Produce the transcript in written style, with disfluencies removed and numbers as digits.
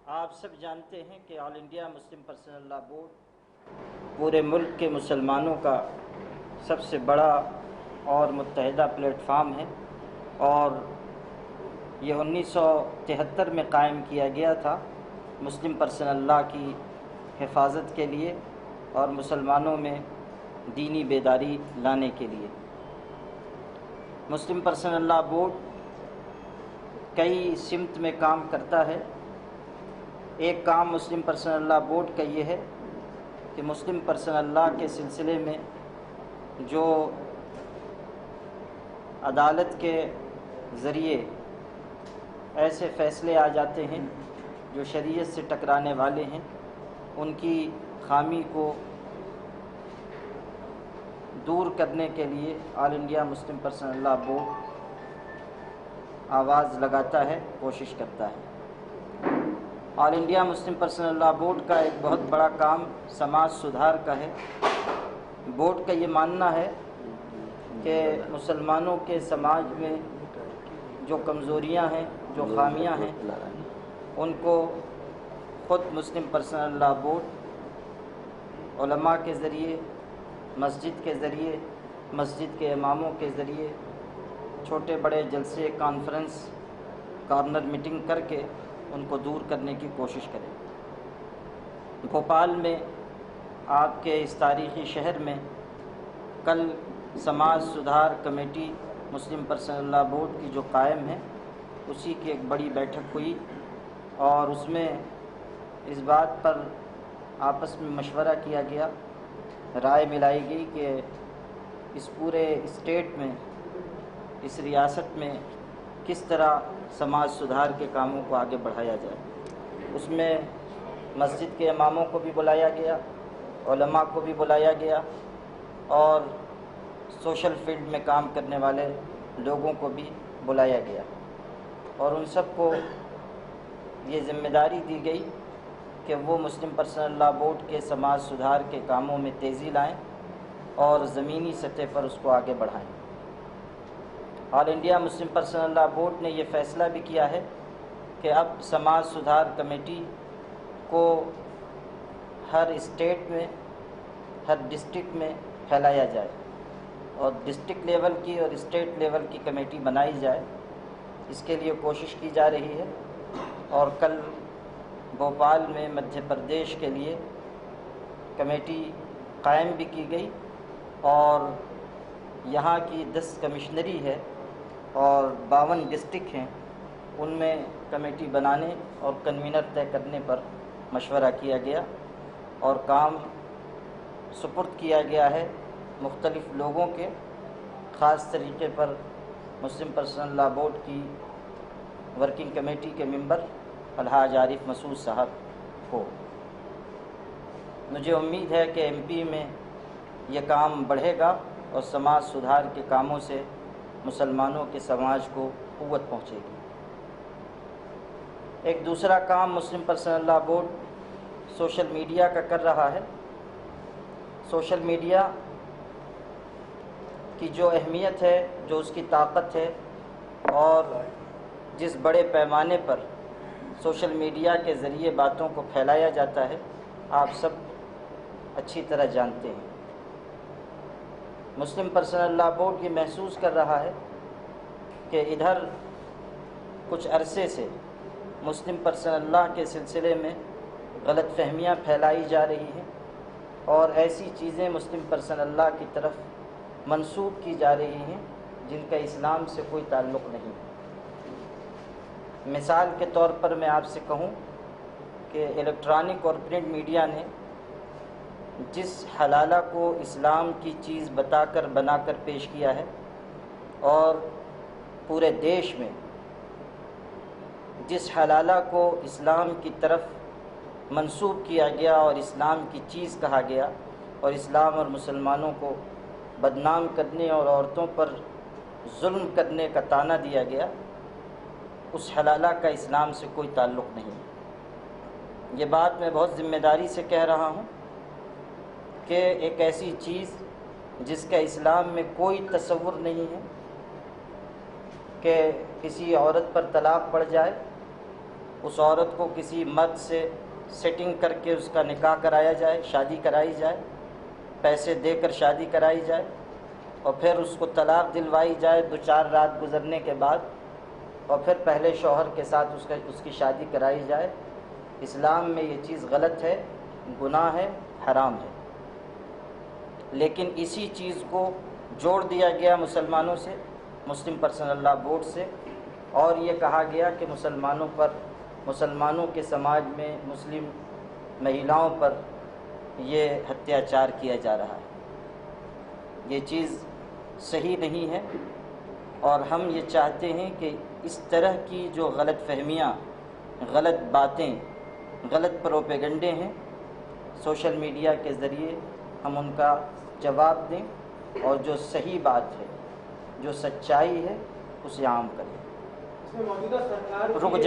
آپ سب جانتے ہیں کہ all India Muslim personal law board پورے ملک کے مسلمانوں کا سب سے بڑا اور متحدہ پلیٹ فارم ہے، اور یہ 1973 میں قائم کیا گیا تھا مسلم پرسنل لاء کی حفاظت کے لیے اور مسلمانوں میں دینی بیداری لانے کے لیے۔ مسلم پرسنل لاء بورڈ کئی سمت میں کام کرتا ہے۔ ایک کام مسلم پرسنل لاء بورڈ کا یہ ہے کہ مسلم پرسنل لاء کے سلسلے میں جو عدالت کے ذریعے ایسے فیصلے آ جاتے ہیں جو شریعت سے ٹکرانے والے ہیں، ان کی خامی کو دور کرنے کے لیے all India Muslim personal law board آواز لگاتا ہے، کوشش کرتا ہے۔ All India Muslim personal law board کا ایک بہت بڑا کام سماج سدھار کا ہے۔ بورڈ کا یہ ماننا ہے کہ مسلمانوں کے سماج میں جو کمزوریاں ہیں، جو خامیاں ہیں، ان کو خود مسلم پرسنل لاء بورڈ علماء کے ذریعے، مسجد کے ذریعے، مسجد کے اماموں کے ذریعے چھوٹے بڑے جلسے، کانفرنس، کارنر میٹنگ کر کے ان کو دور کرنے کی کوشش کریں۔ بھوپال میں آپ کے اس تاریخی شہر میں کل سماج سدھار کمیٹی مسلم پرسنل لاء بورڈ کی جو قائم ہے، اسی کی ایک بڑی بیٹھک ہوئی، اور اس میں اس بات پر آپس میں مشورہ کیا گیا، رائے ملائی گئی کہ اس پورے اسٹیٹ میں، اس ریاست میں کس طرح سماج سدھار کے کاموں کو آگے بڑھایا جائے۔ اس میں مسجد کے اماموں کو بھی بلایا گیا، علماء کو بھی بلایا گیا، اور سوشل فیلڈ میں کام کرنے والے لوگوں کو بھی بلایا گیا، اور ان سب کو یہ ذمہ داری دی گئی کہ وہ مسلم پرسنل لاء بورڈ کے سماج سدھار کے کاموں میں تیزی لائیں اور زمینی سطح پر اس کو آگے بڑھائیں۔ All India Muslim personal law board نے یہ فیصلہ بھی کیا ہے کہ اب سماج سدھار کمیٹی کو ہر اسٹیٹ میں، ہر ڈسٹرکٹ میں پھیلایا جائے، اور ڈسٹرکٹ لیول کی اور اسٹیٹ لیول کی کمیٹی بنائی جائے۔ اس کے لیے کوشش کی جا رہی ہے، اور کل بھوپال میں مدھیہ پردیش کے لیے کمیٹی قائم بھی کی گئی، اور یہاں کی 10 کمشنری ہے اور 52 ڈسٹرکٹ ہیں، ان میں کمیٹی بنانے اور کنوینر طے کرنے پر مشورہ کیا گیا، اور کام سپرد کیا گیا ہے مختلف لوگوں کے، خاص طریقے پر مسلم پرسنل لاء بورڈ کی ورکنگ کمیٹی کے ممبر الحاج عارف مسعود صاحب کو۔ مجھے امید ہے کہ ایم پی میں یہ کام بڑھے گا اور سماج سدھار کے کاموں سے مسلمانوں کے سماج کو قوت پہنچے گی۔ ایک دوسرا کام Muslim personal law board social media کا کر رہا ہے۔ سوشل میڈیا کی جو اہمیت ہے، جو اس کی طاقت ہے، اور جس بڑے پیمانے پر سوشل میڈیا کے ذریعے باتوں کو پھیلایا جاتا ہے، آپ سب اچھی طرح جانتے ہیں۔ مسلم پرسنل لاء بورڈ یہ محسوس کر رہا ہے کہ ادھر کچھ عرصے سے مسلم پرسنل لاء کے سلسلے میں غلط فہمیاں پھیلائی جا رہی ہیں، اور ایسی چیزیں مسلم پرسنل لاء کی طرف منسوب کی جا رہی ہیں جن کا اسلام سے کوئی تعلق نہیں ہے۔ مثال کے طور پر میں آپ سے کہوں کہ الیکٹرانک اور پرنٹ میڈیا نے جس حلالہ کو اسلام کی چیز بتا کر بنا کر پیش کیا ہے، اور پورے دیش میں جس حلالہ کو اسلام کی طرف منسوب کیا گیا اور اسلام کی چیز کہا گیا، اور اسلام اور مسلمانوں کو بدنام کرنے اور عورتوں پر ظلم کرنے کا طعنہ دیا گیا، اس حلالہ کا اسلام سے کوئی تعلق نہیں۔ یہ بات میں بہت ذمہ داری سے کہہ رہا ہوں کہ ایک ایسی چیز جس کا اسلام میں کوئی تصور نہیں ہے کہ کسی عورت پر طلاق پڑ جائے، اس عورت کو کسی مرد سے سیٹنگ کر کے اس کا نکاح کرایا جائے، شادی کرائی جائے، پیسے دے کر شادی کرائی جائے، اور پھر اس کو طلاق دلوائی جائے 2-4 رات گزرنے کے بعد، اور پھر پہلے شوہر کے ساتھ اس کی شادی کرائی جائے۔ اسلام میں یہ چیز غلط ہے، گناہ ہے، حرام ہے۔ لیکن اسی چیز کو جوڑ دیا گیا مسلمانوں سے، مسلم پرسنل لاء بورڈ سے، اور یہ کہا گیا کہ مسلمانوں کے سماج میں مسلم مہیلاؤں پر یہ اتیاچار کیا جا رہا ہے۔ یہ چیز صحیح نہیں ہے، اور ہم یہ چاہتے ہیں کہ اس طرح کی جو غلط فہمیاں، غلط باتیں، غلط پروپیگنڈے ہیں، سوشل میڈیا کے ذریعے ہم ان کا جواب دیں، اور جو صحیح بات ہے، جو سچائی ہے، اسے عام کریں۔ موجودہ سرکار